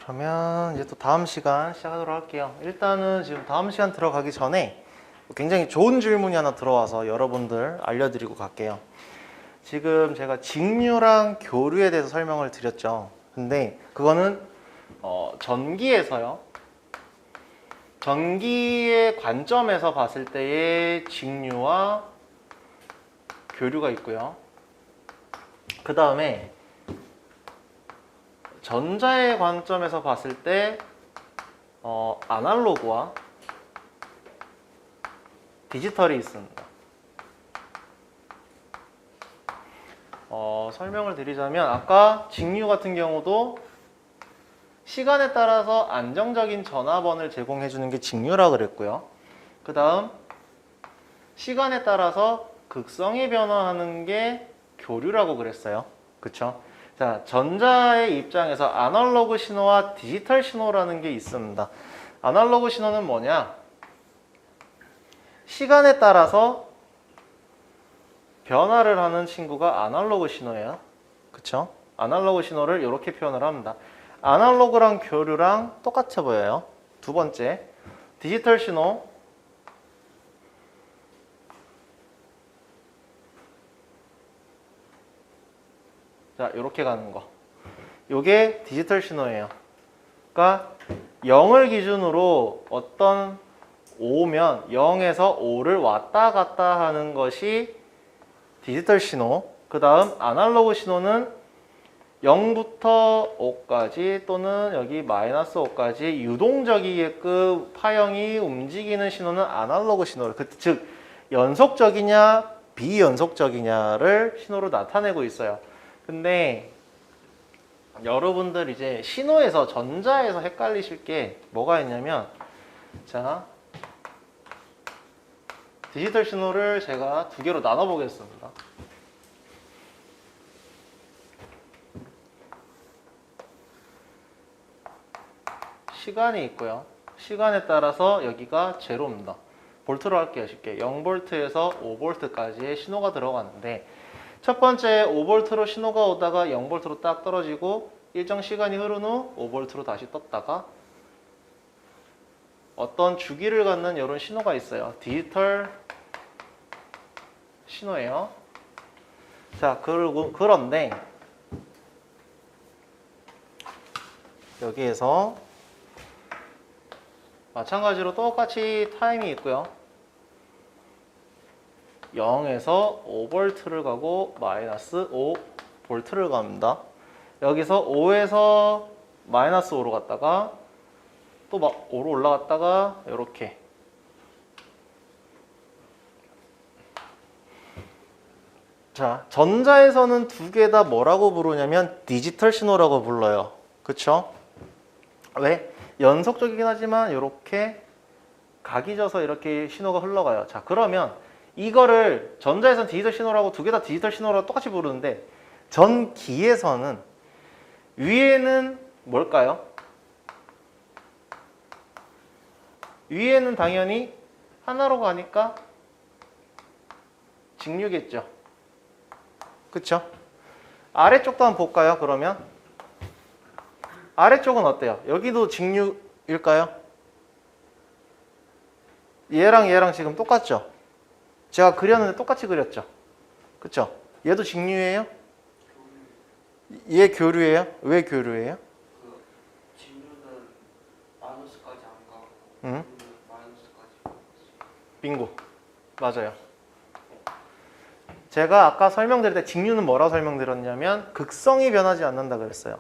그러면 이제 또 다음 시간 시작하도록 할게요. 일단은 지금 다음 시간 들어가기 전에 굉장히 좋은 질문이 하나 들어와서 여러분들 알려드리고 갈게요. 지금 제가 직류랑 교류에 대해서 설명을 드렸죠. 근데 그거는 전기에서요. 전기의 관점에서 봤을 때의 직류와 교류가 있고요. 그 다음에 전자의 관점에서 봤을 때 아날로그와 디지털이 있습니다. 설명을 드리자면 아까 직류 같은 경우도 시간에 따라서 안정적인 전화번호를 제공해 주는 게 직류라고 그랬고요. 그 다음 시간에 따라서 극성이 변화하는 게 교류라고 그랬어요. 그쵸? 자, 전자의 입장에서 아날로그 신호와 디지털 신호라는 게 있습니다. 아날로그 신호는 뭐냐? 시간에 따라서 변화를 하는 친구가 아날로그 신호예요. 그쵸? 아날로그 신호를 이렇게 표현을 합니다. 아날로그랑 교류랑 똑같아 보여요. 두 번째, 디지털 신호. 자, 이렇게 가는 거. 요게 디지털 신호예요. 그러니까 0을 기준으로 어떤 5면 0에서 5를 왔다 갔다 하는 것이 디지털 신호. 그 다음 아날로그 신호는 0부터 5까지 또는 여기 마이너스 5까지 유동적이게끔 파형이 움직이는 신호는 아날로그 신호. 즉 연속적이냐 비연속적이냐를 신호로 나타내고 있어요. 근데 여러분들 이제 신호에서 전자에서 헷갈리실 게 뭐가 있냐면, 자, 디지털 신호를 제가 두 개로 나눠 보겠습니다. 시간이 있고요. 시간에 따라서 여기가 제로입니다. 볼트로 할게요. 쉽게 0볼트에서 5볼트까지의 신호가 들어가는데, 첫 번째 5볼트로 신호가 오다가 0볼트로 딱 떨어지고 일정 시간이 흐른 후 5볼트로 다시 떴다가 어떤 주기를 갖는 이런 신호가 있어요. 디지털 신호예요. 자, 그런데 여기에서 마찬가지로 똑같이 타임이 있고요. 0에서 5볼트를 가고 마이너스 5볼트를 갑니다. 여기서 5에서 마이너스 5로 갔다가 또 막 5로 올라갔다가 이렇게. 자, 전자에서는 두 개 다 뭐라고 부르냐면 디지털 신호라고 불러요. 그쵸? 왜? 연속적이긴 하지만 이렇게 각이 져서 이렇게 신호가 흘러가요. 자, 그러면 이거를 전자에서는 디지털 신호라고 두 개 다 디지털 신호라고 똑같이 부르는데 전기에서는 위에는 뭘까요? 위에는 당연히 하나로 가니까 직류겠죠. 그쵸? 아래쪽도 한번 볼까요? 그러면 아래쪽은 어때요? 여기도 직류일까요? 얘랑 얘랑 지금 똑같죠? 제가 그렸는데 똑같이 그렸죠? 그쵸? 얘도 직류예요? 얘 교류예요? 왜 교류예요? 그 직류는 마이너스까지 안 가고 응? 교류는 마이너스까지. 빙고. 맞아요. 제가 아까 설명드릴 때 직류는 뭐라고 설명드렸냐면 극성이 변하지 않는다 그랬어요.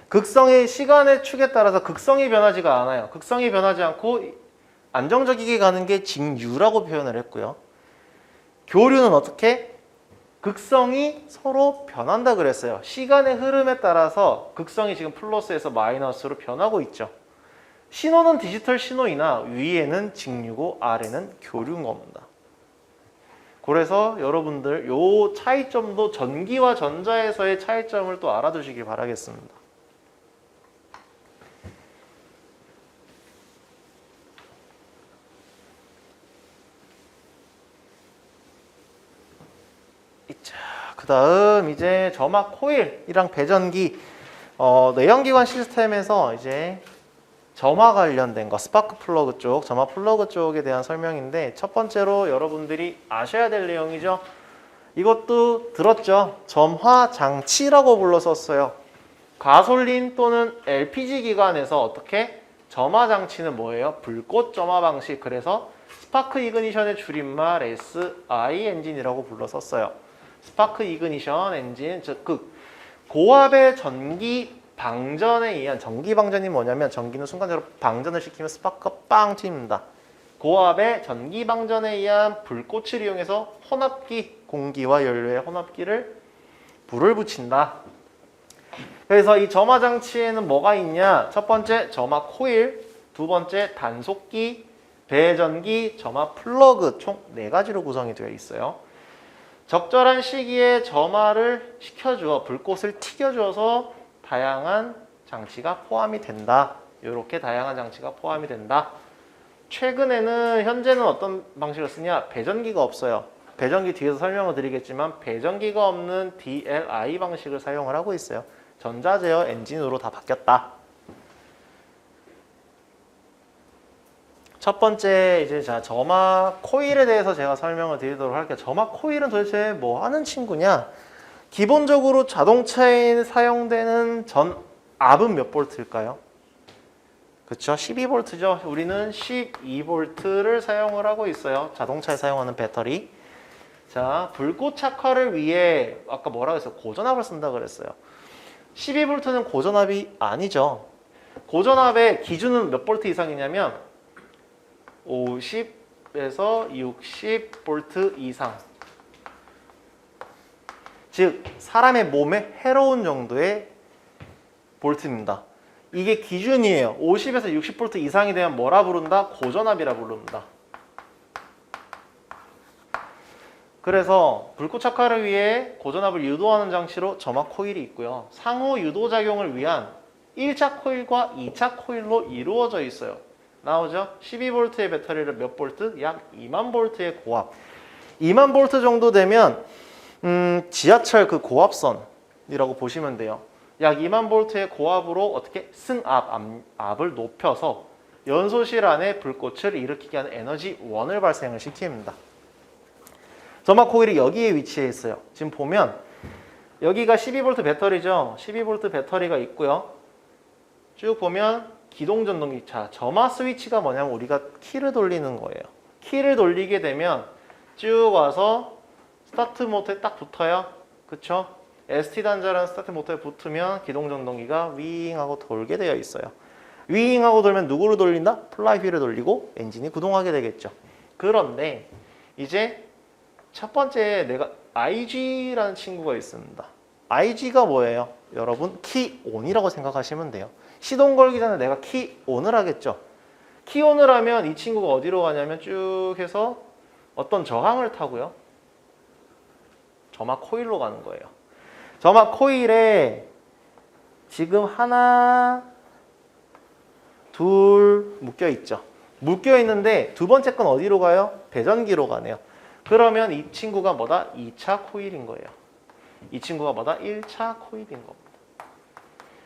극성의 시간의 축에 따라서 극성이 변하지가 않아요. 극성이 변하지 않고 안정적이게 가는 게 직류라고 표현을 했고요. 교류는 어떻게? 극성이 서로 변한다 그랬어요. 시간의 흐름에 따라서 극성이 지금 플러스에서 마이너스로 변하고 있죠. 신호는 디지털 신호이나 위에는 직류고 아래는 교류인 겁니다. 그래서 여러분들 요 차이점도 전기와 전자에서의 차이점을 또 알아두시길 바라겠습니다. 그 다음 이제 점막 코일이랑 배전기 내연기관 시스템에서 이제 점화 관련된 거, 스파크 플러그 쪽, 점화 플러그 쪽에 대한 설명인데 첫 번째로 여러분들이 아셔야 될 내용이죠. 이것도 들었죠? 점화 장치라고 불렀었어요. 가솔린 또는 LPG 기관에서 어떻게 점화 장치는 뭐예요? 불꽃 점화 방식. 그래서 스파크 이그니션의 줄임말 SI 엔진이라고 불렀었어요. 스파크 이그니션 엔진, 즉 그 고압의 전기 방전에 의한, 전기 방전이 뭐냐면 전기는 순간적으로 방전을 시키면 스파크가 빵 튑니다. 고압의 전기 방전에 의한 불꽃을 이용해서 혼합기, 공기와 연료의 혼합기를 불을 붙인다. 그래서 이 점화 장치에는 뭐가 있냐? 첫 번째 점화 코일, 두 번째 단속기, 배전기, 점화 플러그 총 4가지로 구성이 되어 있어요. 적절한 시기에 점화를 시켜주어 불꽃을 튀겨주어서 다양한 장치가 포함이 된다. 이렇게 다양한 장치가 포함이 된다. 최근에는 현재는 어떤 방식을 쓰냐? 배전기가 없어요. 배전기 뒤에서 설명을 드리겠지만 배전기가 없는 DLI 방식을 사용을 하고 있어요. 전자제어 엔진으로 다 바뀌었다. 첫 번째 이제 자 점화 코일에 대해서 제가 설명을 드리도록 할게요. 점화 코일은 도대체 뭐 하는 친구냐? 기본적으로 자동차에 사용되는 전압은 몇 볼트일까요? 그렇죠? 12볼트죠. 우리는 12볼트를 사용을 하고 있어요. 자동차에 사용하는 배터리. 자, 불꽃 착화를 위해 아까 뭐라고 했어요? 고전압을 쓴다 그랬어요. 12볼트는 고전압이 아니죠. 고전압의 기준은 몇 볼트 이상이냐면 50에서 60볼트 이상. 즉 사람의 몸에 해로운 정도의 볼트입니다. 이게 기준이에요. 50에서 60볼트 이상이 되면 뭐라 부른다? 고전압이라 부릅니다. 그래서 불꽃 착화를 위해 고전압을 유도하는 장치로 점화 코일이 있고요. 상호 유도 작용을 위한 1차 코일과 2차 코일로 이루어져 있어요. 나오죠? 12볼트의 배터리를 몇 볼트? 약 2만 볼트의 고압. 2만 볼트 정도 되면 지하철 그 고압선이라고 보시면 돼요. 약 2만 볼트의 고압으로 어떻게 압을 높여서 연소실 안에 불꽃을 일으키게 하는 에너지 원을 발생을 시킵니다. 점화 코일이 여기에 위치해 있어요. 지금 보면 여기가 12V 배터리죠. 12V 배터리가 있고요. 쭉 보면 기동 전동기. 자, 점화 스위치가 뭐냐면 우리가 키를 돌리는 거예요. 키를 돌리게 되면 쭉 와서 스타트 모터에 딱 붙어요. 그쵸? ST 단자라는 스타트 모터에 붙으면 기동 전동기가 윙하고 돌게 되어 있어요. 윙하고 돌면 누구를 돌린다? 플라이휠을 돌리고 엔진이 구동하게 되겠죠. 그런데 이제 첫 번째 내가 IG라는 친구가 있습니다. IG가 뭐예요? 여러분 키 온이라고 생각하시면 돼요. 시동 걸기 전에 내가 키 온을 하겠죠. 키 온을 하면 이 친구가 어디로 가냐면 쭉 해서 어떤 저항을 타고요. 점화 코일로 가는 거예요. 점화 코일에 지금 하나, 둘 묶여 있죠. 묶여 있는데 두 번째 건 어디로 가요? 배전기로 가네요. 그러면 이 친구가 뭐다? 2차 코일인 거예요. 이 친구가 뭐다? 1차 코일인 겁니다.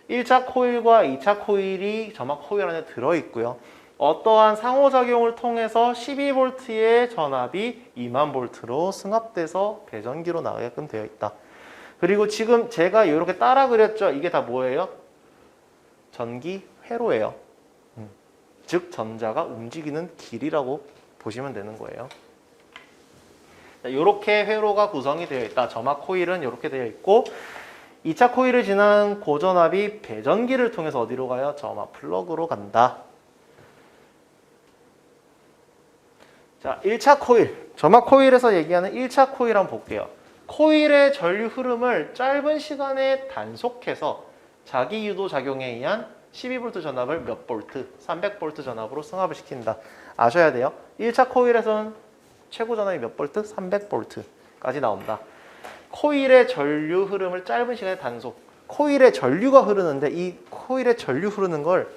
1차 코일과 2차 코일이 점화 코일 안에 들어있고요. 어떠한 상호작용을 통해서 12V의 전압이 2만 볼트로 승합돼서 배전기로 나가게끔 되어 있다. 그리고 지금 제가 이렇게 따라 그렸죠. 이게 다 뭐예요? 전기 회로예요. 즉 전자가 움직이는 길이라고 보시면 되는 거예요. 이렇게 회로가 구성이 되어 있다. 점화 코일은 이렇게 되어 있고 2차 코일을 지난 고전압이 배전기를 통해서 어디로 가요? 점화 플러그로 간다. 자, 1차 코일. 점화 코일에서 얘기하는 1차 코일 한번 볼게요. 코일의 전류 흐름을 짧은 시간에 단속해서 자기 유도 작용에 의한 12V 전압을 몇 볼트? 300V 전압으로 승합을 시킨다. 아셔야 돼요. 1차 코일에서는 최고 전압이 몇 볼트? 300V까지 나온다. 코일의 전류 흐름을 짧은 시간에 단속. 코일에 전류가 흐르는데 이 코일에 전류 흐르는 걸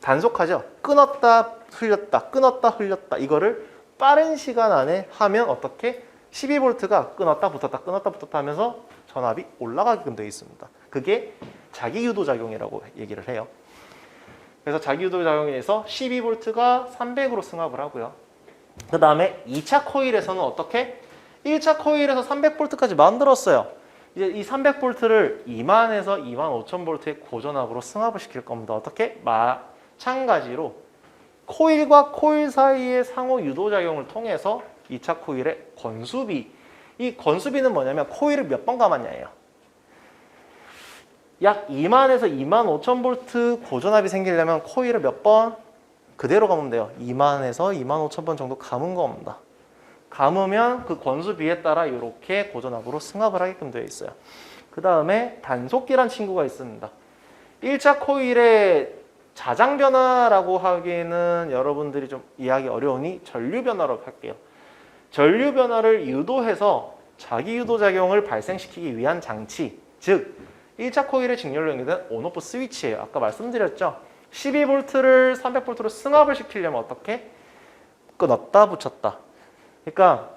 단속하죠. 끊었다 흘렸다 끊었다 흘렸다. 이거를 빠른 시간 안에 하면 어떻게? 12V가 끊었다 붙었다 끊었다 붙었다 하면서 전압이 올라가게끔 되어 있습니다. 그게 자기유도 작용이라고 얘기를 해요. 그래서 자기유도 작용에서 12V가 300으로 승합을 하고요. 그 다음에 2차 코일에서는 어떻게? 1차 코일에서 300V까지 만들었어요. 이제 이 300V를 2만에서 25000V의 고전압으로 승합을 시킬 겁니다. 어떻게? 마찬가지로 코일과 코일 사이의 상호 유도작용을 통해서 2차 코일의 건수비, 이 건수비는 뭐냐면 코일을 몇 번 감았냐예요. 약 2만에서 25000V 고전압이 생기려면 코일을 몇 번? 그대로 감으면 돼요. 2만에서 25000번 정도 감은 겁니다. 감으면 그 건수비에 따라 이렇게 고전압으로 승합을 하게끔 되어 있어요. 그 다음에 단속기란 친구가 있습니다. 1차 코일의 자장 변화라고 하기에는 여러분들이 좀 이해하기 어려우니 전류 변화로 할게요. 전류 변화를 유도해서 자기 유도 작용을 발생시키기 위한 장치, 즉 1차 코일의 직렬로 연결된 온오프 스위치예요. 아까 말씀드렸죠. 12V를 300V로 승합을 시키려면 어떻게? 끊었다 붙였다. 그러니까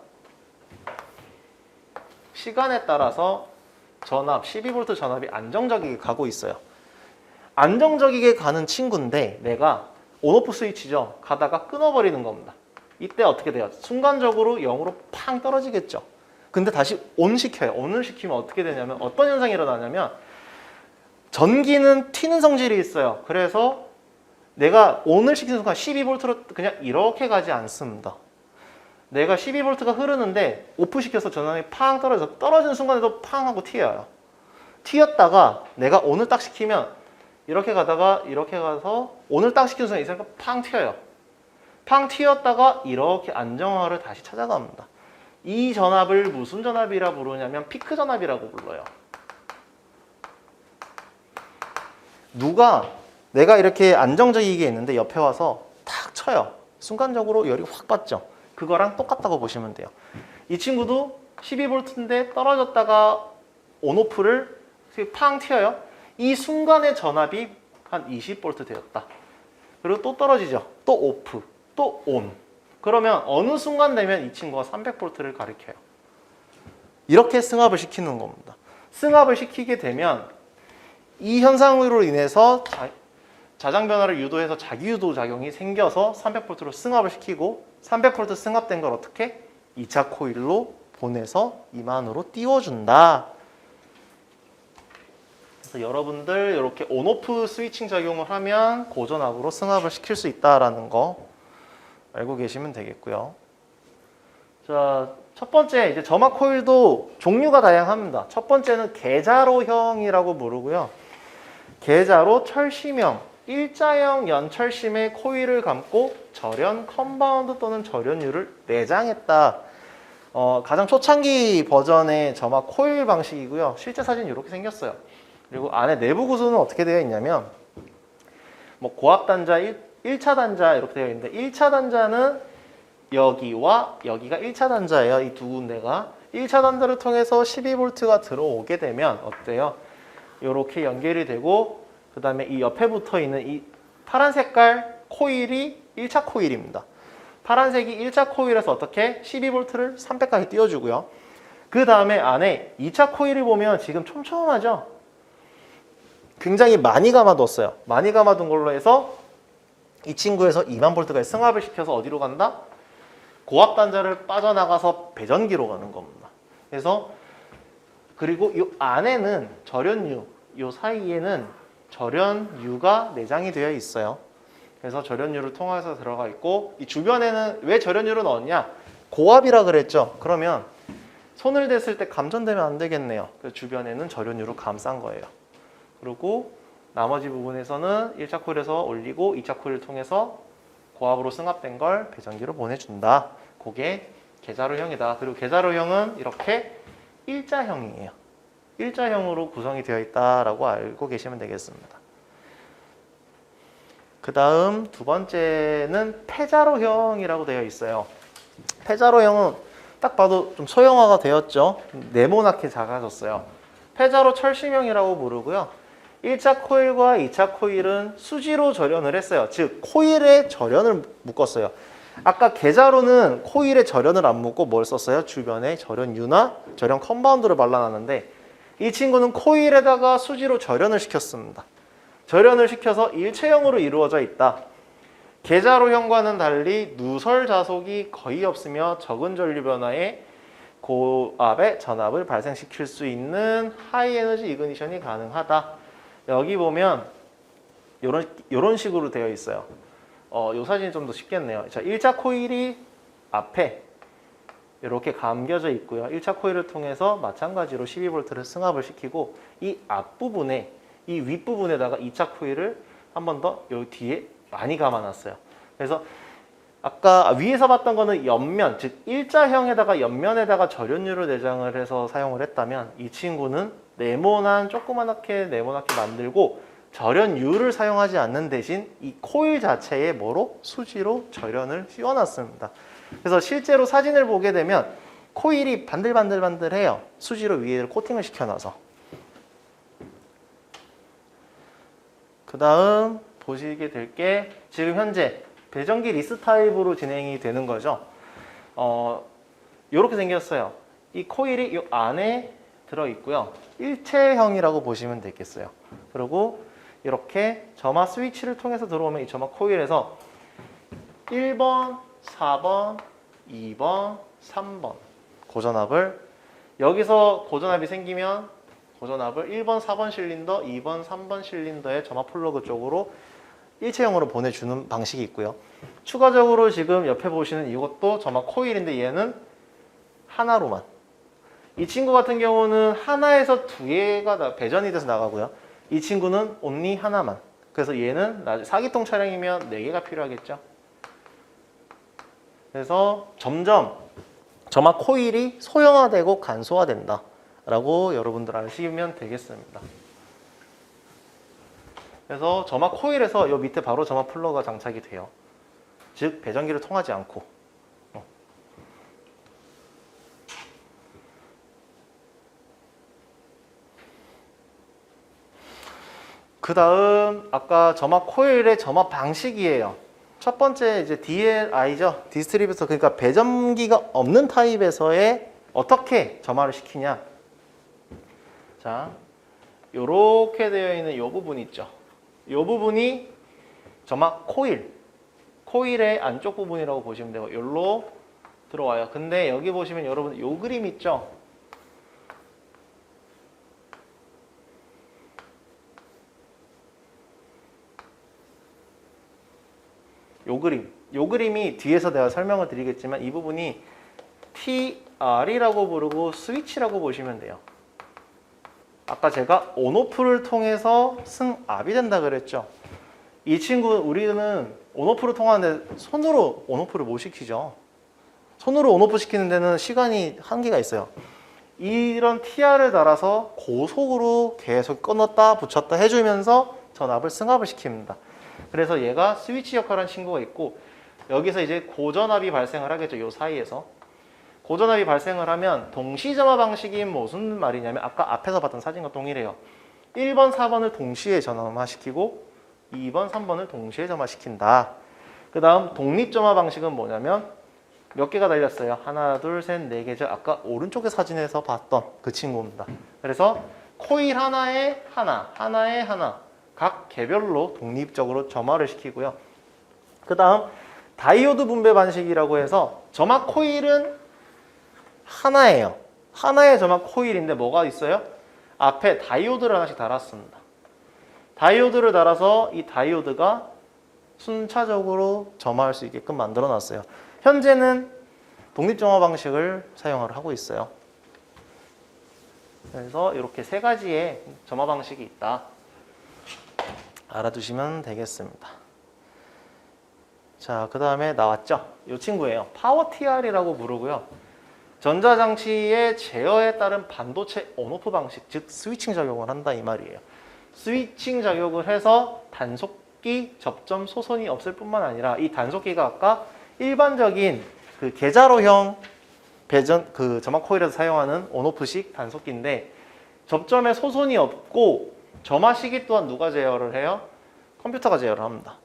시간에 따라서 전압, 12V 전압이 안정적이게 가고 있어요. 안정적이게 가는 친구인데 내가 온오프 스위치죠. 가다가 끊어버리는 겁니다. 이때 어떻게 돼요? 순간적으로 0으로 팡 떨어지겠죠. 근데 다시 온 시켜요. 온을 시키면 어떻게 되냐면 어떤 현상이 일어나냐면 전기는 튀는 성질이 있어요. 그래서 내가 온을 시키는 순간 12V로 그냥 이렇게 가지 않습니다. 내가 12V가 흐르는데 오프 시켜서 전압이 팡 떨어져서 떨어지는 순간에도 팡 하고 튀어요. 튀었다가 내가 온을 딱 시키면 이렇게 가다가 이렇게 가서 온을 딱 시키는 순간 이 사람이 팡 튀어요. 팡 튀었다가 이렇게 안정화를 다시 찾아갑니다. 이 전압을 무슨 전압이라 부르냐면 피크 전압이라고 불러요. 누가 내가 이렇게 안정적이게 있는데 옆에 와서 탁 쳐요. 순간적으로 열이 확 받죠. 그거랑 똑같다고 보시면 돼요. 이 친구도 12V인데 떨어졌다가 온오프를 팡 튀어요. 이 순간의 전압이 한 20V 되었다. 그리고 또 떨어지죠. 또 오프, 또 온. 그러면 어느 순간 되면 이 친구가 300V를 가리켜요. 이렇게 승합을 시키는 겁니다. 승합을 시키게 되면 이 현상으로 인해서 자장 변화를 유도해서 자기 유도 작용이 생겨서 300V로 승합을 시키고 300V 승합된 걸 어떻게? 2차 코일로 보내서 2만으로 띄워준다. 그래서 여러분들 이렇게 온오프 스위칭 작용을 하면 고전압으로 승합을 시킬 수 있다라는 거 알고 계시면 되겠고요. 자, 첫 번째 이제 점화 코일도 종류가 다양합니다. 첫 번째는 계자로형이라고 부르고요. 계자로 철심형, 일자형 연철심에 코일을 감고 절연 컴파운드 또는 절연유를 내장했다. 가장 초창기 버전의 점화 코일 방식이고요. 실제 사진 이렇게 생겼어요. 그리고 안에 내부 구조는 어떻게 되어 있냐면 뭐 고압 단자 1차 단자 이렇게 되어 있는데 1차 단자는 여기와 여기가 1차 단자예요. 이 두 군데가 1차 단자를 통해서 12V가 들어오게 되면 어때요? 이렇게 연결이 되고 그 다음에 이 옆에 붙어 있는 이 파란 색깔 코일이 1차 코일입니다. 파란색이 1차 코일에서 어떻게 12V를 300까지 띄워주고요. 그 다음에 안에 2차 코일을 보면 지금 촘촘하죠? 굉장히 많이 감아뒀어요. 많이 감아둔 걸로 해서 이 친구에서 2만 볼트까지 승합을 시켜서 어디로 간다? 고압 단자를 빠져나가서 배전기로 가는 겁니다. 그래서 그리고 이 안에는 절연유, 이 사이에는 절연유가 내장이 되어 있어요. 그래서 절연유를 통해서 들어가 있고 이 주변에는 왜 절연유를 넣었냐? 고압이라 그랬죠. 그러면 손을 댔을 때 감전되면 안 되겠네요. 그래서 주변에는 절연유로 감싼 거예요. 그리고 나머지 부분에서는 1차 코일에서 올리고 2차 코일을 통해서 고압으로 승합된 걸 배전기로 보내준다. 그게 계자로형이다. 그리고 계자로형은 이렇게 일자형이에요. 일자형으로 구성이 되어 있다라고 알고 계시면 되겠습니다. 그 다음 두 번째는 패자로형이라고 되어 있어요. 패자로형은 딱 봐도 좀 소형화가 되었죠. 네모나게 작아졌어요. 패자로 철심형이라고 부르고요. 1차 코일과 2차 코일은 수지로 절연을 했어요. 즉 코일에 절연을 묶었어요. 아까 계자로는 코일에 절연을 안 묶고 뭘 썼어요? 주변에 절연유나 절연 컴파운드를 발라놨는데 이 친구는 코일에다가 수지로 절연을 시켰습니다. 절연을 시켜서 일체형으로 이루어져 있다. 계자로형과는 달리 누설 자속이 거의 없으며 적은 전류 변화에 고압의 전압을 발생시킬 수 있는 하이 에너지 이그니션이 가능하다. 여기 보면 요런 식으로 되어 있어요. 요 사진이 좀 더 쉽겠네요. 자, 1차 코일이 앞에 이렇게 감겨져 있고요. 1차 코일을 통해서 마찬가지로 12V를 승합을 시키고 이 앞부분에 이 윗부분에다가 2차 코일을 한 번 더 요 뒤에 많이 감아놨어요. 그래서 아까 위에서 봤던 거는 옆면, 즉 일자형에다가 옆면에다가 절연유를 내장을 해서 사용을 했다면 이 친구는 조그맣게 네모나게 만들고 절연유를 사용하지 않는 대신 이 코일 자체에 뭐로? 수지로 절연을 씌워놨습니다. 그래서 실제로 사진을 보게 되면 코일이 반들반들해요. 수지로 위에 코팅을 시켜놔서. 그 다음 보시게 될 게 지금 현재 배전기 리스 타입으로 진행이 되는 거죠. 이렇게 생겼어요. 이 코일이 이 안에 들어있고요. 일체형이라고 보시면 되겠어요. 그리고 이렇게 점화 스위치를 통해서 들어오면 이 점화 코일에서 1번, 4번, 2번, 3번 고전압을 여기서 고전압이 생기면 고전압을 1번, 4번 실린더, 2번, 3번 실린더의 점화 플러그 쪽으로 일체형으로 보내주는 방식이 있고요. 추가적으로 지금 옆에 보시는 이것도 점화 코일인데 얘는 하나로만. 이 친구 같은 경우는 하나에서 두 개가 배전이 돼서 나가고요. 이 친구는 온리 하나만. 그래서 얘는 나중에 4기통 차량이면 4개가 필요하겠죠. 그래서 점점 점화 코일이 소형화되고 간소화된다 라고 여러분들 아시면 되겠습니다. 그래서 점화 코일에서 요 밑에 바로 점화 플러그가 장착이 돼요. 즉 배전기를 통하지 않고. 그 다음 아까 점화 코일의 점화 방식이에요. 첫 번째 이제 DLI죠. 디스트리뷰터, 그러니까 배전기가 없는 타입에서의 어떻게 점화를 시키냐. 자, 요렇게 되어 있는 요 부분 있죠. 요 부분이 점화 코일의 안쪽 부분이라고 보시면 되고 여기로 들어와요. 근데 여기 보시면 여러분 요 그림 있죠. 요 그림이 뒤에서 내가 설명을 드리겠지만 이 부분이 TR이라고 부르고 스위치라고 보시면 돼요. 아까 제가 온오프를 통해서 승압이 된다 그랬죠. 이 친구 우리는 온오프를 통하는데 손으로 온오프를 못 시키죠. 손으로 온오프 시키는 데는 시간이 한계가 있어요. 이런 TR을 달아서 고속으로 계속 끊었다 붙였다 해주면서 전압을 승합을 시킵니다. 그래서 얘가 스위치 역할을 하는 친구가 있고 여기서 이제 고전압이 발생을 하겠죠. 요 사이에서. 고전압이 발생을 하면 동시점화 방식이 무슨 말이냐면 아까 앞에서 봤던 사진과 동일해요. 1번, 4번을 동시에 점화시키고 2번, 3번을 동시에 점화시킨다. 그 다음 독립점화 방식은 뭐냐면 몇 개가 달렸어요. 하나, 둘, 셋, 네 개죠. 아까 오른쪽의 사진에서 봤던 그 친구입니다. 그래서 코일 하나에 하나, 하나에 하나 각 개별로 독립적으로 점화를 시키고요. 그 다음 다이오드 분배 방식이라고 해서 점화 코일은 하나예요. 하나의 점화 코일인데 뭐가 있어요? 앞에 다이오드를 하나씩 달았습니다. 다이오드를 달아서 이 다이오드가 순차적으로 점화할 수 있게끔 만들어 놨어요. 현재는 독립점화 방식을 사용을 하고 있어요. 그래서 이렇게 세 가지의 점화 방식이 있다. 알아두시면 되겠습니다. 자, 그 다음에 나왔죠? 이 친구예요. 파워 TR이라고 부르고요. 전자장치의 제어에 따른 반도체 온오프 방식, 즉 스위칭 작용을 한다 이 말이에요. 스위칭 작용을 해서 단속기 접점 소선이 없을 뿐만 아니라 이 단속기가 아까 일반적인 그 계자로형 배전 그 점화 코일에서 사용하는 온오프식 단속기인데 접점에 소선이 없고 점화 시기 또한 누가 제어를 해요? 컴퓨터가 제어를 합니다.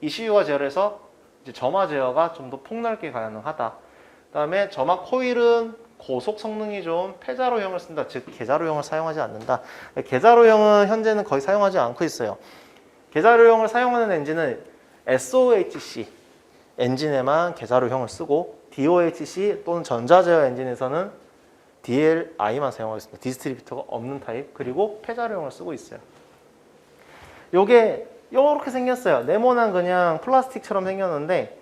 ECU가 제어를 해서 이제 점화 제어가 좀 더 폭넓게 가능하다. 그 다음에 점화 코일은 고속 성능이 좋은 폐자로형을 쓴다. 즉 계자로형을 사용하지 않는다. 계자로형은 현재는 거의 사용하지 않고 있어요. 계자로형을 사용하는 엔진은 SOHC 엔진에만 계자로형을 쓰고 DOHC 또는 전자제어 엔진에서는 DLI만 사용하고 있습니다. 디스트리뷰터가 없는 타입 그리고 폐자로형을 쓰고 있어요. 요게 이렇게 생겼어요. 네모난 그냥 플라스틱처럼 생겼는데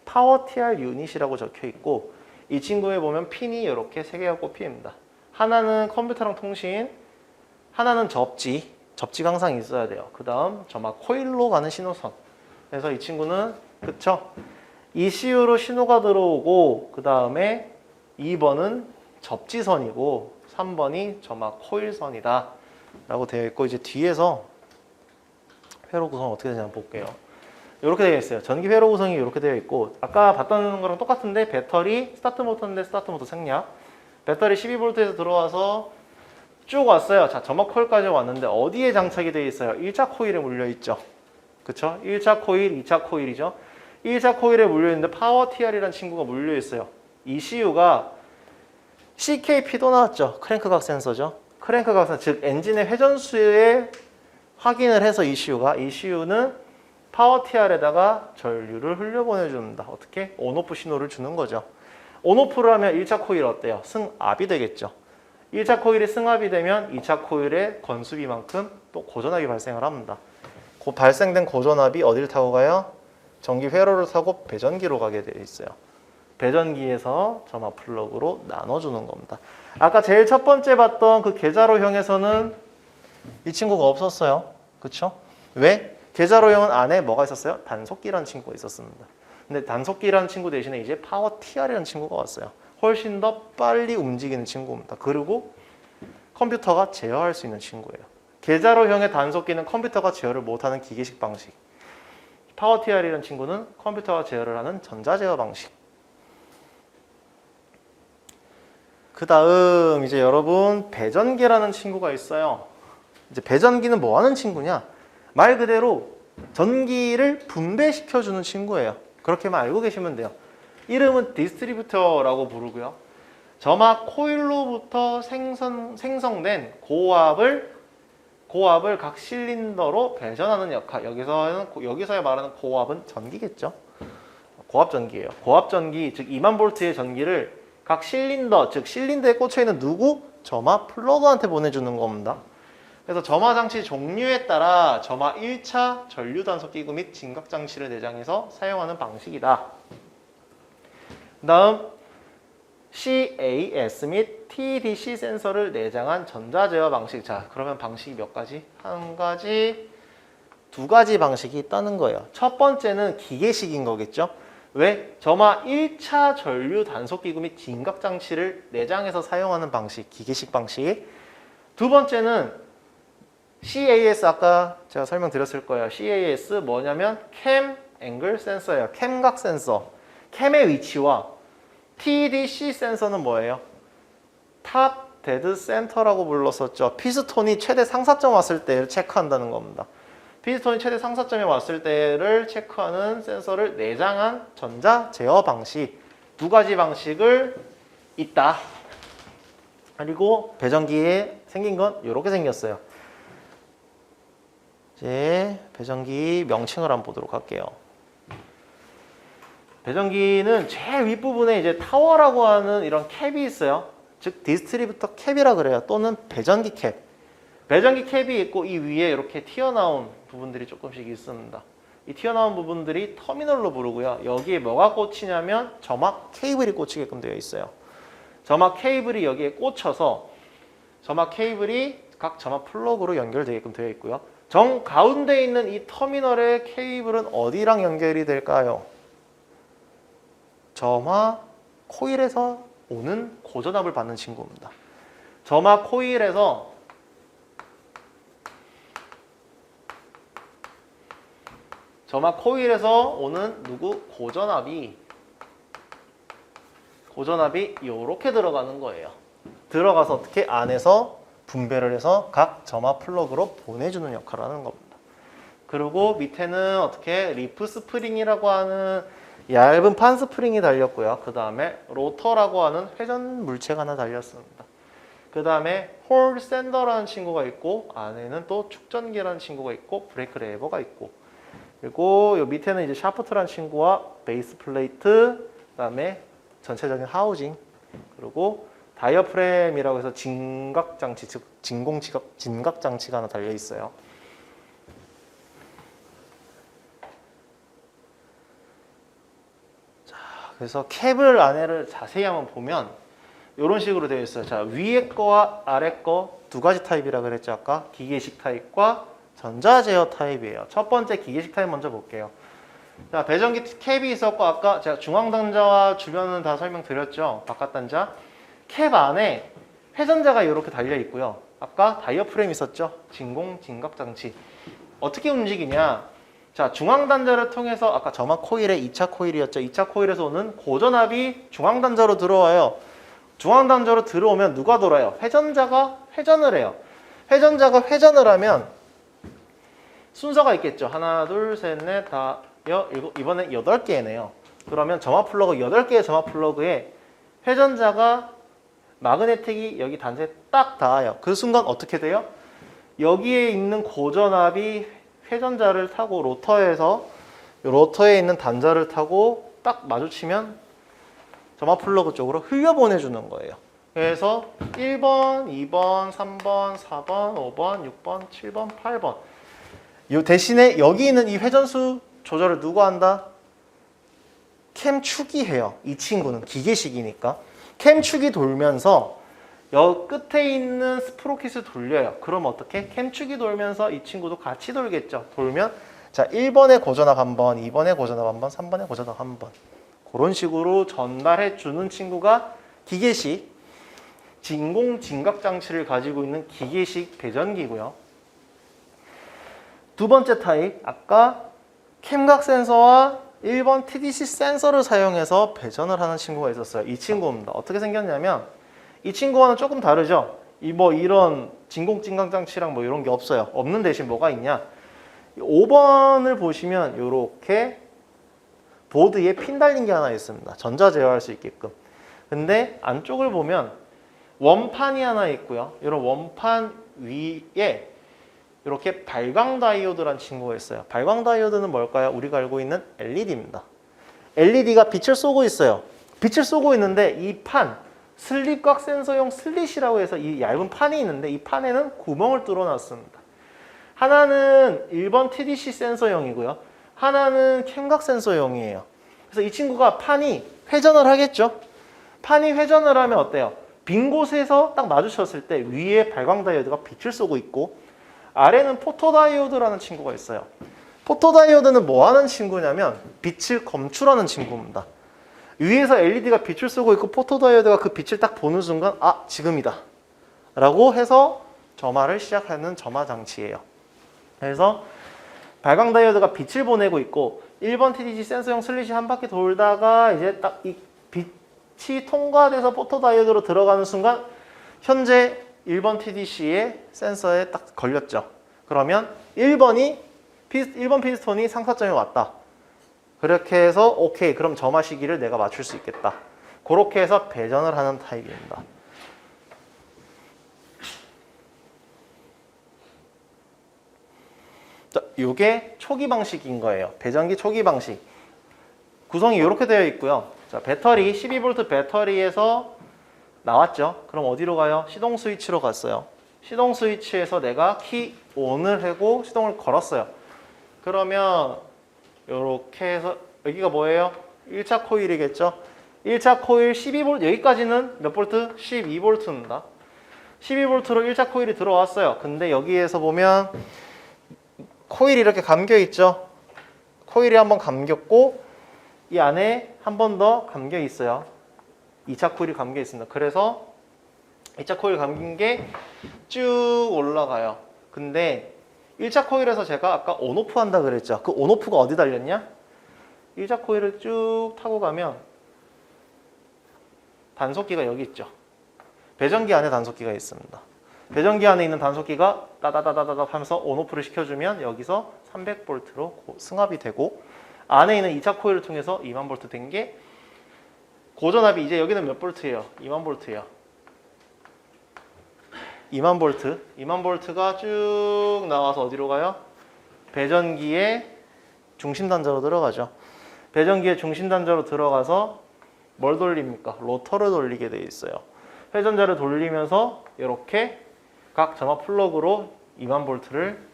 파워 TR 유닛이라고 적혀 있고 이 친구에 보면 핀이 이렇게 3개가 꼽힙니다. 하나는 컴퓨터랑 통신, 하나는 접지가 항상 있어야 돼요. 그 다음 점화 코일로 가는 신호선. 그래서 이 친구는 그쵸? ECU로 신호가 들어오고 그 다음에 2번은 접지선이고 3번이 점화 코일선이다 라고 되어 있고 이제 뒤에서 회로 구성 어떻게 되냐 볼게요. 이렇게 되어 있어요. 전기 회로 구성이 이렇게 되어 있고 아까 봤던 거랑 똑같은데 배터리 스타트 모터인데 스타트 모터 생략 배터리 12V에서 들어와서 쭉 왔어요. 자, 점화 코일까지 왔는데 어디에 장착이 되어 있어요? 1차 코일에 물려 있죠. 그쵸? 1차 코일, 2차 코일이죠. 1차 코일에 물려 있는데 파워 TR이라는 친구가 물려 있어요. ECU가 CKP도 나왔죠. 크랭크각 센서죠. 크랭크각 센서, 즉 엔진의 회전수에 확인을 해서 ECU는 파워 TR에다가 전류를 흘려보내줍니다. 어떻게? 온오프 신호를 주는 거죠. 온오프를 하면 1차 코일 어때요? 승압이 되겠죠. 1차 코일이 승압이 되면 2차 코일의 건수비만큼 또 고전압이 발생을 합니다. 발생된 고전압이 어디를 타고 가요? 전기 회로를 타고 배전기로 가게 되어 있어요. 배전기에서 점화 플러그로 나눠주는 겁니다. 아까 제일 첫 번째 봤던 그 계자로형에서는 이 친구가 없었어요. 그쵸? 왜? 계자로형은 안에 뭐가 있었어요? 단속기라는 친구가 있었습니다. 근데 단속기라는 친구 대신에 이제 파워 TR이라는 친구가 왔어요. 훨씬 더 빨리 움직이는 친구입니다. 그리고 컴퓨터가 제어할 수 있는 친구예요. 계자로형의 단속기는 컴퓨터가 제어를 못하는 기계식 방식. 파워 TR이라는 친구는 컴퓨터가 제어를 하는 전자제어 방식. 그 다음 이제 여러분 배전기라는 친구가 있어요. 이제 배전기는 뭐 하는 친구냐? 말 그대로 전기를 분배시켜주는 친구예요. 그렇게만 알고 계시면 돼요. 이름은 디스트리뷰터라고 부르고요. 점화 코일로부터 생성된 고압을 각 실린더로 배전하는 역할. 여기서의 말하는 고압은 전기겠죠. 고압 전기예요. 고압 전기, 즉 2만 볼트의 전기를 각 실린더, 즉 실린더에 꽂혀 있는 누구? 점화 플러그한테 보내주는 겁니다. 그래서 점화 장치 종류에 따라 점화 1차 전류 단속 기구 및 진각 장치를 내장해서 사용하는 방식이다. 다음 CAS 및 TDC 센서를 내장한 전자제어 방식. 자, 그러면 방식이 몇 가지? 한 가지, 두 가지 방식이 있다는 거예요. 첫 번째는 기계식인 거겠죠. 왜? 점화 1차 전류 단속 기구 및 진각 장치를 내장해서 사용하는 방식, 기계식 방식. 두 번째는 CAS, 아까 제가 설명드렸을 거예요. CAS 뭐냐면 캠 앵글 센서예요. 캠각 센서. 캠의 위치와 TDC 센서는 뭐예요? 탑 데드 센터라고 불렀었죠. 피스톤이 최대 상사점 왔을 때를 체크한다는 겁니다. 피스톤이 최대 상사점에 왔을 때를 체크하는 센서를 내장한 전자 제어 방식. 두 가지 방식을 있다. 그리고 배전기에 생긴 건 이렇게 생겼어요. 이제 배전기 명칭을 한번 보도록 할게요. 배전기는 제일 윗부분에 이제 타워라고 하는 이런 캡이 있어요. 즉 디스트리뷰터 캡이라 그래요. 또는 배전기 캡. 배전기 캡이 있고 이 위에 이렇게 튀어나온 부분들이 조금씩 있습니다. 이 튀어나온 부분들이 터미널로 부르고요. 여기에 뭐가 꽂히냐면 점화 케이블이 꽂히게끔 되어 있어요. 점화 케이블이 여기에 꽂혀서 점화 케이블이 각 점화 플러그로 연결되게끔 되어 있고요. 정 가운데 있는 이 터미널의 케이블은 어디랑 연결이 될까요? 점화 코일에서 오는 고전압을 받는 친구입니다. 점화 코일에서 오는 고전압이 이렇게 들어가는 거예요. 들어가서 어떻게 안에서 분배를 해서 각 점화 플러그로 보내주는 역할을 하는 겁니다. 그리고 밑에는 어떻게 리프 스프링이라고 하는 얇은 판 스프링이 달렸고요. 그 다음에 로터라고 하는 회전 물체가 하나 달렸습니다. 그 다음에 홀 샌더라는 친구가 있고 안에는 또 축전기라는 친구가 있고 브레이크 레버가 있고 그리고 요 밑에는 이제 샤프트라는 친구와 베이스 플레이트 그 다음에 전체적인 하우징 그리고 다이어프램이라고 해서 진각장치 즉 진각장치가 하나 달려 있어요. 자, 그래서 캡을 안에를 자세히 한번 보면 이런 식으로 되어 있어요. 자, 위에 거와 아래 거 두 가지 타입이라 그랬죠. 아까 기계식 타입과 전자 제어 타입이에요. 첫 번째 기계식 타입 먼저 볼게요. 자, 배전기 캡이 있었고 아까 제가 중앙 단자와 주변은 다 설명드렸죠. 바깥 단자. 캡 안에 회전자가 이렇게 달려 있고요. 아까 다이어프램 있었죠. 진각 장치. 어떻게 움직이냐? 자, 중앙 단자를 통해서 아까 점화 코일의 2차 코일이었죠. 2차 코일에서 오는 고전압이 중앙 단자로 들어와요. 중앙 단자로 들어오면 누가 돌아요? 회전자가 회전을 해요. 회전자가 회전을 하면 순서가 있겠죠. 하나, 둘, 셋, 넷, 다, 일곱, 이번엔 8개네요. 그러면 점화 플러그 8개의 점화 플러그에 회전자가 마그네틱이 여기 단자에 딱 닿아요. 그 순간 어떻게 돼요? 여기에 있는 고전압이 회전자를 타고 로터에 있는 단자를 타고 딱 마주치면 점화 플러그 쪽으로 흘려보내주는 거예요. 그래서 1번, 2번, 3번, 4번, 5번, 6번, 7번, 8번 요 대신에 여기 있는 이 회전수 조절을 누가 한다? 캠축이 해요. 이 친구는 기계식이니까 캠축이 돌면서 여 끝에 있는 스프로킷을 돌려요. 그럼 어떻게? 캠축이 돌면서 이 친구도 같이 돌겠죠. 돌면 자 1번에 고전압 한 번, 2번에 고전압 한 번, 3번에 고전압 한 번 그런 식으로 전달해 주는 친구가 기계식 진각 장치를 가지고 있는 기계식 배전기고요. 두 번째 타입 아까 캠각 센서와 1번 TDC 센서를 사용해서 배전을 하는 친구가 있었어요. 이 친구입니다. 어떻게 생겼냐면 이 친구와는 조금 다르죠. 이런 진각 장치랑 뭐 이런 게 없어요. 없는 대신 뭐가 있냐? 5번을 보시면 이렇게 보드에 핀 달린 게 하나 있습니다. 전자 제어할 수 있게끔. 근데 안쪽을 보면 원판이 하나 있고요. 이런 원판 위에 이렇게 발광 다이오드라는 친구가 있어요. 발광 다이오드는 뭘까요? 우리가 알고 있는 LED입니다. LED가 빛을 쏘고 있어요. 빛을 쏘고 있는데 이 판, 슬립각 센서용 슬릿이라고 해서 이 얇은 판이 있는데 이 판에는 구멍을 뚫어놨습니다. 하나는 1번 TDC 센서용이고요. 하나는 캠각 센서용이에요. 그래서 이 친구가 판이 회전을 하겠죠. 판이 회전을 하면 어때요? 빈 곳에서 딱 마주쳤을 때 위에 발광 다이오드가 빛을 쏘고 있고 아래는 포토다이오드라는 친구가 있어요. 포토다이오드는 뭐 하는 친구냐면 빛을 검출하는 친구입니다. 위에서 LED가 빛을 쏘고 있고 포토다이오드가 그 빛을 딱 보는 순간 아 지금이다 라고 해서 점화를 시작하는 점화 장치예요. 그래서 발광 다이오드가 빛을 보내고 있고 1번 TDC 센서용 슬릿이 한 바퀴 돌다가 이제 딱 이 빛이 통과돼서 포토다이오드로 들어가는 순간 현재 1번 TDC의 센서에 딱 걸렸죠. 그러면 1번 피스톤이 상사점에 왔다. 그렇게 해서 오케이 그럼 점화 시기를 내가 맞출 수 있겠다. 그렇게 해서 배전을 하는 타입입니다. 자, 이게 초기 방식인 거예요. 배전기 초기 방식. 구성이 이렇게 되어 있고요. 자, 배터리 12V 배터리에서 나왔죠. 그럼 어디로 가요? 시동 스위치로 갔어요. 시동 스위치에서 내가 키 ON을 하고 시동을 걸었어요. 그러면 이렇게 해서 여기가 뭐예요? 1차 코일이겠죠. 1차 코일 12V 여기까지는 몇 볼트? 12V입니다. 12V로 1차 코일이 들어왔어요. 근데 여기에서 보면 코일이 이렇게 감겨 있죠. 코일이 한번 감겼고 이 안에 한 번 더 감겨 있어요. 2차 코일이 감겨 있습니다. 그래서 2차 코일 감긴 게 쭉 올라가요. 근데 1차 코일에서 제가 아까 온오프 한다 그랬죠. 그 온오프가 어디 달렸냐? 1차 코일을 쭉 타고 가면 단속기가 여기 있죠. 배전기 안에 단속기가 있습니다. 배전기 안에 있는 단속기가 따다다다다 하면서 온오프를 시켜주면 여기서 300V로 승합이 되고 안에 있는 2차 코일을 통해서 2만 볼트 된 게 고전압이 이제 여기는 몇 볼트예요? 2만 볼트예요. 2만 볼트. 2만 볼트가 쭉 나와서 어디로 가요? 배전기의 중심 단자로 들어가죠. 배전기의 중심 단자로 들어가서 뭘 돌립니까? 로터를 돌리게 돼 있어요. 회전자를 돌리면서 이렇게 각 점화 플러그로 2만 볼트를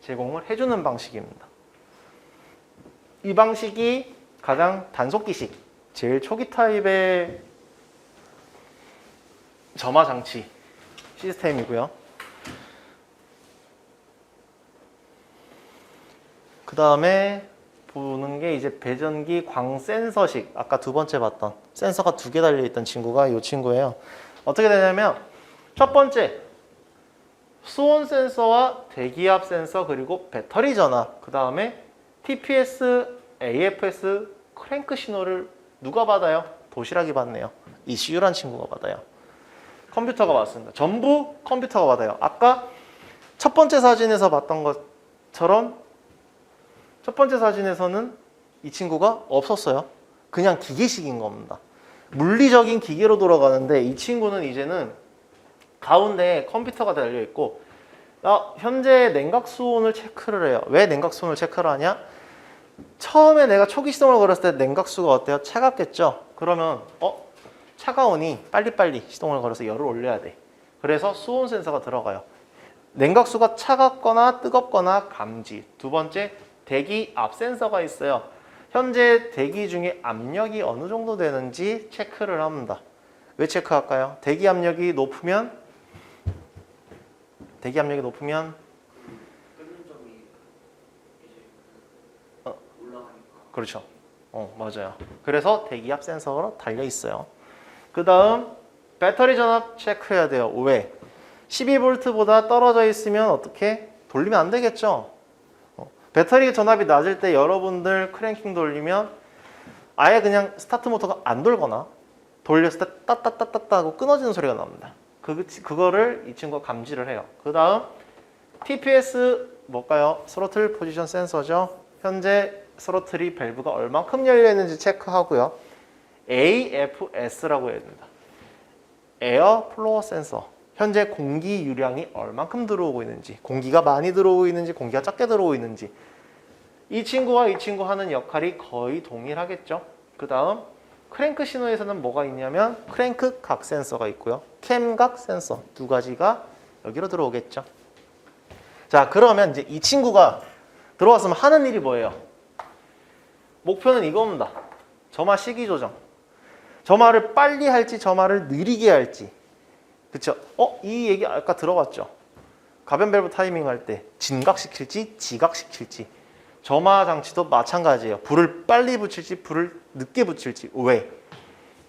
제공을 해주는 방식입니다. 이 방식이 가장 단속기식, 제일 초기 타입의 점화 장치 시스템이고요. 그 다음에 보는 게 이제 배전기 광 센서식, 아까 두 번째 봤던 센서가 2개 달려있던 친구가 이 친구예요. 어떻게 되냐면 첫 번째 수온 센서와 대기압 센서 그리고 배터리 전압, 그 다음에 TPS, AFS, 크랭크 신호를 누가 받아요? 도시락이 받네요. ECU란 친구가 받아요. 컴퓨터가 받습니다. 전부 컴퓨터가 받아요. 아까 첫 번째 사진에서 봤던 것처럼 첫 번째 사진에서는 이 친구가 없었어요. 그냥 기계식인 겁니다. 물리적인 기계로 돌아가는데 이 친구는 이제는 가운데에 컴퓨터가 달려있고 현재 냉각 수온을 체크를 해요. 왜 냉각 수온을 체크를 하냐? 처음에 내가 초기 시동을 걸었을 때 냉각수가 어때요? 차갑겠죠? 그러면 차가우니 빨리빨리 시동을 걸어서 열을 올려야 돼. 그래서 수온 센서가 들어가요. 냉각수가 차갑거나 뜨겁거나 감지. 두 번째, 대기 압 센서가 있어요. 현재 대기 중에 압력이 어느 정도 되는지 체크를 합니다. 왜 체크할까요? 대기 압력이 높으면 끄는 점이 이제 올라가니까. 그렇죠. 맞아요. 그래서 대기압 센서가 달려 있어요. 그 다음 배터리 전압 체크해야 돼요. 왜? 12V보다 떨어져 있으면 어떻게? 돌리면 안 되겠죠. 배터리 전압이 낮을 때 여러분들 크랭킹 돌리면 아예 그냥 스타트 모터가 안 돌거나 돌렸을 때 따따따따따 하고 끊어지는 소리가 납니다. 그거를 이 친구가 감지를 해요. 그 다음 TPS 뭘까요? 스로틀 포지션 센서죠. 현재 스로틀이 밸브가 얼만큼 열려 있는지 체크하고요. AFS라고 해야 됩니다. 에어 플로어 센서. 현재 공기 유량이 얼만큼 들어오고 있는지, 공기가 많이 들어오고 있는지, 공기가 작게 들어오고 있는지. 이 친구와 이 친구 하는 역할이 거의 동일하겠죠. 그 다음 크랭크 신호에서는 뭐가 있냐면 크랭크 각 센서가 있고요. 캠각 센서 두 가지가 여기로 들어오겠죠. 자, 그러면 이제 이 친구가 들어왔으면 하는 일이 뭐예요? 목표는 이겁니다. 점화 시기 조정. 점화를 빨리 할지 점화를 느리게 할지. 그쵸? 이 얘기 아까 들어봤죠? 가변 밸브 타이밍 할 때 진각시킬지 지각시킬지. 점화 장치도 마찬가지예요. 불을 빨리 붙일지 불을 늦게 붙일지. 왜?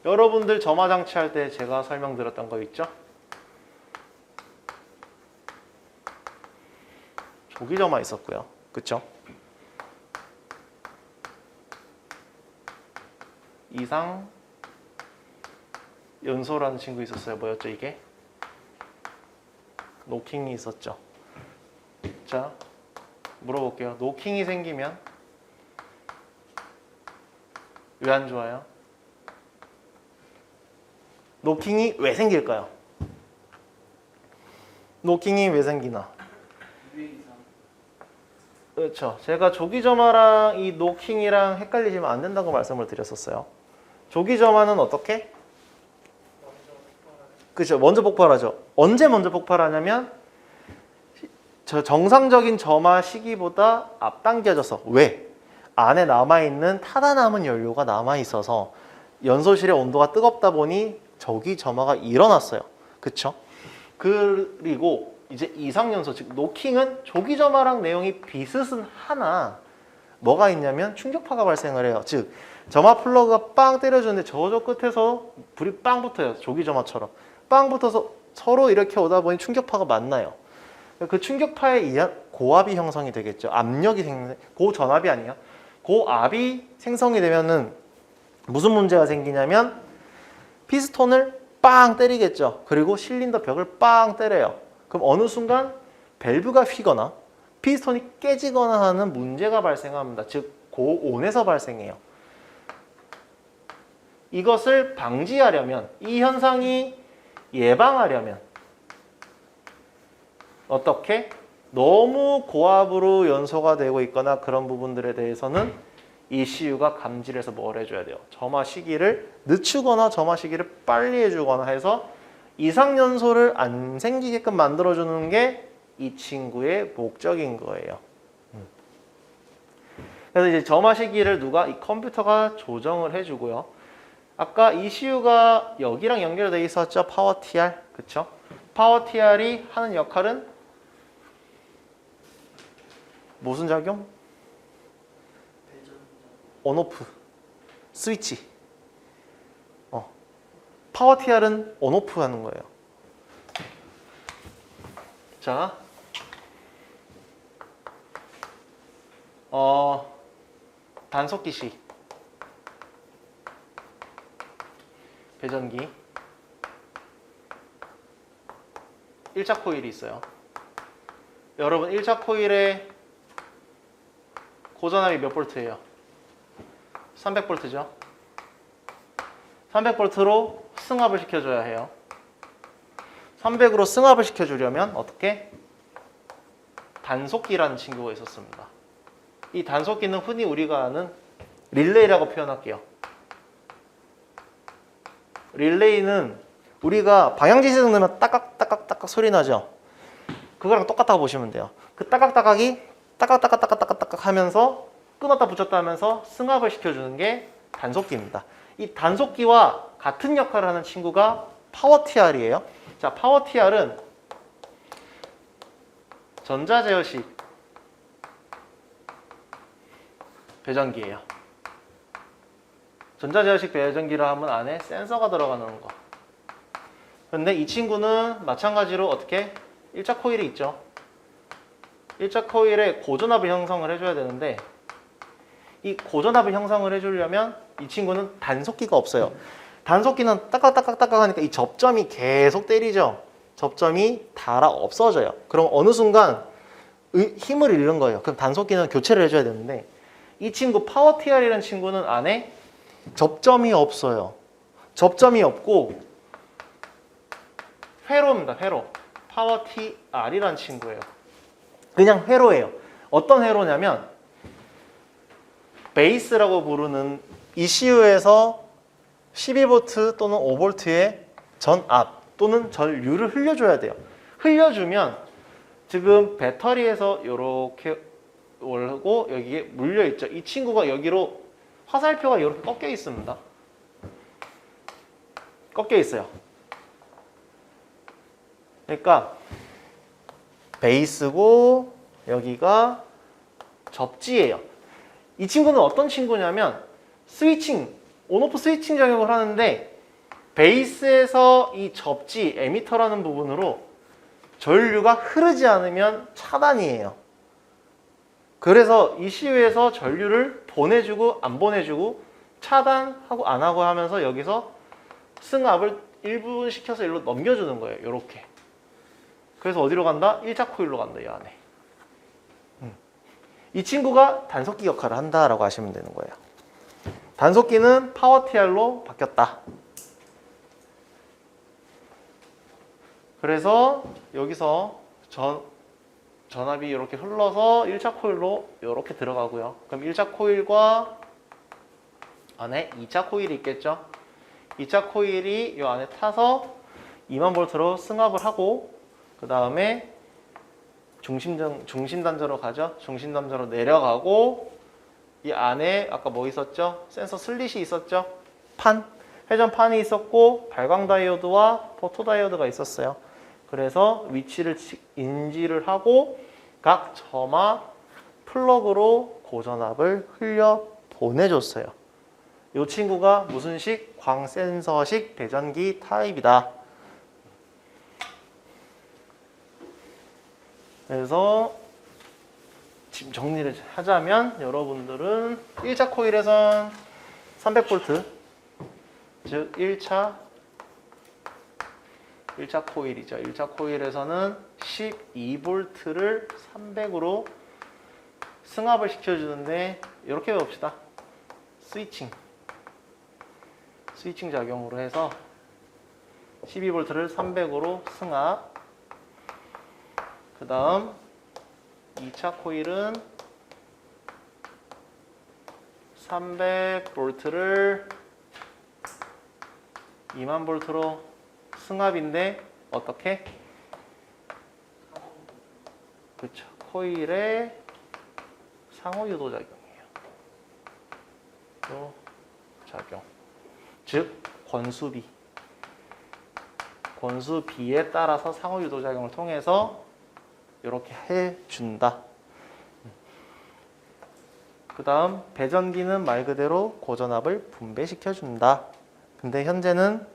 여러분들 점화 장치 할 때 제가 설명드렸던 거 있죠? 조기 점화 있었고요. 그쵸? 이상 연소라는 친구 있었어요. 뭐였죠 이게? 노킹이 있었죠. 자, 물어볼게요. 노킹이 생기면 왜 안 좋아요? 노킹이 왜 생길까요? 노킹이 왜 생기나? 그렇죠. 제가 조기 점화랑 이 노킹이랑 헷갈리시면 안 된다고 말씀을 드렸었어요. 조기 점화는 어떻게? 그렇죠. 먼저 폭발하죠. 언제 먼저 폭발하냐면 정상적인 점화 시기보다 앞당겨져서. 왜? 안에 남아있는 타다 남은 연료가 남아있어서 연소실의 온도가 뜨겁다 보니 조기 점화가 일어났어요. 그쵸? 그리고 이제 이상연소, 즉 노킹은 조기 점화랑 내용이 비슷은 하나 뭐가 있냐면 충격파가 발생을 해요. 즉 점화 플러그가 빵 때려주는데 저쪽 끝에서 불이 빵 붙어요. 조기 점화처럼 빵 붙어서 서로 이렇게 오다 보니 충격파가 만나요. 그 충격파에 의한 고압이 형성이 되겠죠. 압력이 고전압이 아니에요. 고압이 생성이 되면은 무슨 문제가 생기냐면 피스톤을 빵 때리겠죠. 그리고 실린더 벽을 빵 때려요. 그럼 어느 순간 밸브가 휘거나 피스톤이 깨지거나 하는 문제가 발생합니다. 즉 고온에서 발생해요. 이것을 방지하려면, 이 현상이 예방하려면 어떻게? 너무 고압으로 연소가 되고 있거나 그런 부분들에 대해서는 ECU가 감지를 해서 뭘 해줘야 돼요? 점화 시기를 늦추거나 점화 시기를 빨리 해주거나 해서 이상연소를 안 생기게끔 만들어주는 게 이 친구의 목적인 거예요. 그래서 이제 점화 시기를 누가? 이 컴퓨터가 조정을 해주고요. 아까 ECU가 여기랑 연결되어 있었죠? 파워 TR. 그쵸? 파워 TR이 하는 역할은 무슨 작용? 온오프 스위치. 파워 TR은 온오프 하는 거예요. 자, 단속기시, 배전기, 1차 코일이 있어요. 여러분 1차 코일의 고전압이 몇 볼트예요? 300볼트죠. 300볼트로 승합을 시켜줘야 해요. 300으로 승합을 시켜주려면 어떻게? 단속기라는 친구가 있었습니다. 이 단속기는 흔히 우리가 아는 릴레이라고 표현할게요. 릴레이는 우리가 방향지시등 넣으면 따깍따깍따깍 소리 나죠? 그거랑 똑같다고 보시면 돼요. 그 따깍따깍이 따깍따깍따깍따깍 하면서 끊었다 붙였다 하면서 승합을 시켜주는 게 단속기입니다. 이 단속기와 같은 역할을 하는 친구가 파워 TR이에요. 자, 파워 TR은 전자제어식 배전기예요. 전자제어식 배전기라 하면 안에 센서가 들어가는 거. 근데 이 친구는 마찬가지로 어떻게? 1차 코일이 있죠. 1차 코일에 고전압을 형성을 해줘야 되는데 이 고전압을 형성을 해주려면 이 친구는 단속기가 없어요. 단속기는 따깍따깍따깍 하니까 이 접점이 계속 때리죠. 접점이 닳아 없어져요. 그럼 어느 순간 힘을 잃는 거예요. 그럼 단속기는 교체를 해줘야 되는데 이 친구 파워 TR이라는 친구는 안에 접점이 없어요. 접점이 없고 회로입니다. 회로. 파워 TR이라는 친구예요. 그냥 회로예요. 어떤 회로냐면 베이스라고 부르는 ECU에서 12V 또는 5V의 전압 또는 전류를 흘려줘야 돼요. 흘려주면 지금 배터리에서 이렇게 올고 여기에 물려 있죠. 이 친구가 여기로 화살표가 이렇게 꺾여 있습니다. 꺾여 있어요. 그러니까 베이스고 여기가 접지예요. 이 친구는 어떤 친구냐면 스위칭, 온오프 스위칭 작용을 하는데 베이스에서 이 접지, 에미터라는 부분으로 전류가 흐르지 않으면 차단이에요. 그래서 ECU에서 전류를 보내주고 안 보내주고 차단하고 안 하고 하면서 여기서 승합을 1분 시켜서 일로 넘겨주는 거예요. 이렇게. 그래서 어디로 간다? 1차 코일로 간다. 이 안에. 이 친구가 단속기 역할을 한다라고 하시면 되는 거예요. 단속기는 파워 TR로 바뀌었다. 그래서 여기서 전압이 이렇게 흘러서 1차 코일로 이렇게 들어가고요. 그럼 1차 코일과 안에 2차 코일이 있겠죠. 2차 코일이 이 안에 타서 2만 볼트로 승합을 하고 그 다음에 중심단자로 가죠. 중심단자로 내려가고 이 안에 아까 뭐 있었죠? 센서 슬릿이 있었죠? 회전판이 있었고 발광 다이오드와 포토 다이오드가 있었어요. 그래서 위치를 인지를 하고 각 점화 플러그로 고전압을 흘려 보내줬어요. 이 친구가 무슨 식? 광센서식 배전기 타입이다. 그래서 지금 정리를 하자면 여러분들은 1차 코일에선 300V 즉 1차 코일이죠. 1차 코일에서는 12V를 300으로 승합을 시켜주는데 이렇게 배웁시다. 스위칭 작용으로 해서 12V를 300으로 승합. 그 다음 2차 코일은 300V를 20000V로 승합인데 어떻게? 그렇죠. 코일의 상호 유도 작용이에요. 요 작용. 즉 권수비에 따라서 상호 유도 작용을 통해서 이렇게 해준다. 그 다음 배전기는 말 그대로 고전압을 분배시켜준다. 근데 현재는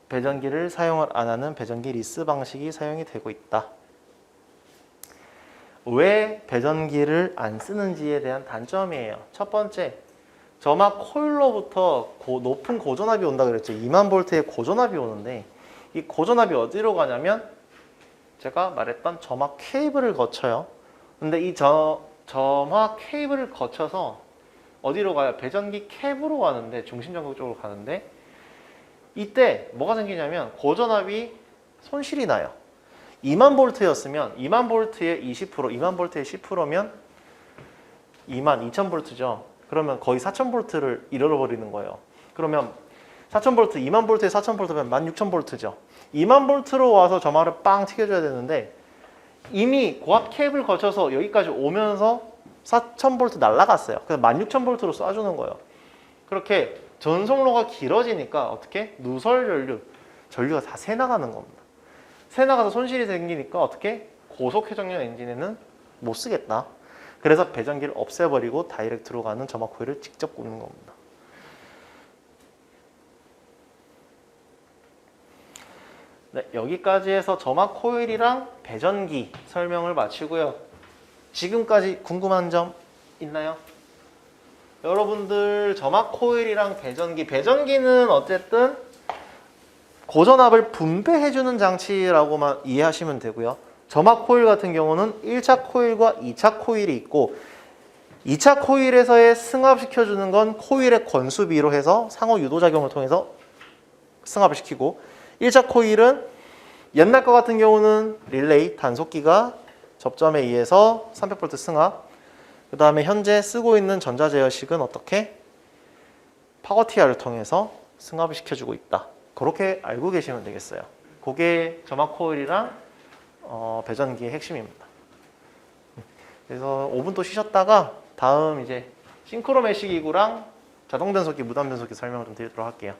배전기를 사용을 안 하는 배전기 리스 방식이 사용이 되고 있다. 왜 배전기를 안 쓰는지에 대한 단점이에요. 첫 번째, 점막 코일로부터 높은 고전압이 온다 그랬죠. 20000V의 고전압이 오는데 이 고전압이 어디로 가냐면 제가 말했던 점막 케이블을 거쳐요. 근데 이 점막 케이블을 거쳐서 어디로 가요? 배전기 캡으로 가는데, 중심 전극 쪽으로 가는데, 이때 뭐가 생기냐면 고전압이 손실이 나요. 20000V였으면 20000V의 20%, 20000V의 10%면 22000V죠. 그러면 거의 4000V를 잃어버리는 거예요. 그러면 4000V, 20000V에 4000V면 16000V죠. 20000V로 와서 점화를 빵 튀겨줘야 되는데 이미 고압 캡을 거쳐서 여기까지 오면서 4000V 날라갔어요. 그래서 16000V로 쏴주는 거예요. 그렇게 전송로가 길어지니까 어떻게? 누설 전류가 다 새나가는 겁니다. 새나가서 손실이 생기니까 어떻게? 고속회전용 엔진에는 못 쓰겠다. 그래서 배전기를 없애버리고 다이렉트로 가는 점화 코일을 직접 꽂는 겁니다. 네, 여기까지 해서 점화 코일이랑 배전기 설명을 마치고요. 지금까지 궁금한 점 있나요? 여러분들 점화 코일이랑 배전기는 어쨌든 고전압을 분배해주는 장치라고만 이해하시면 되고요. 점화 코일 같은 경우는 1차 코일과 2차 코일이 있고 2차 코일에서의 승합시켜주는 건 코일의 권수비로 해서 상호 유도작용을 통해서 승합을 시키고 1차 코일은 옛날 것 같은 경우는 릴레이, 단속기가 접점에 의해서 300V 승합. 그 다음에 현재 쓰고 있는 전자제어식은 어떻게? 파워티아를 통해서 승합을 시켜주고 있다. 그렇게 알고 계시면 되겠어요. 그게 점화 코일이랑 배전기의 핵심입니다. 그래서 5분 또 쉬셨다가 다음 이제 싱크로 메쉬 기구랑 자동 변속기, 무단 변속기 설명을 좀 드리도록 할게요.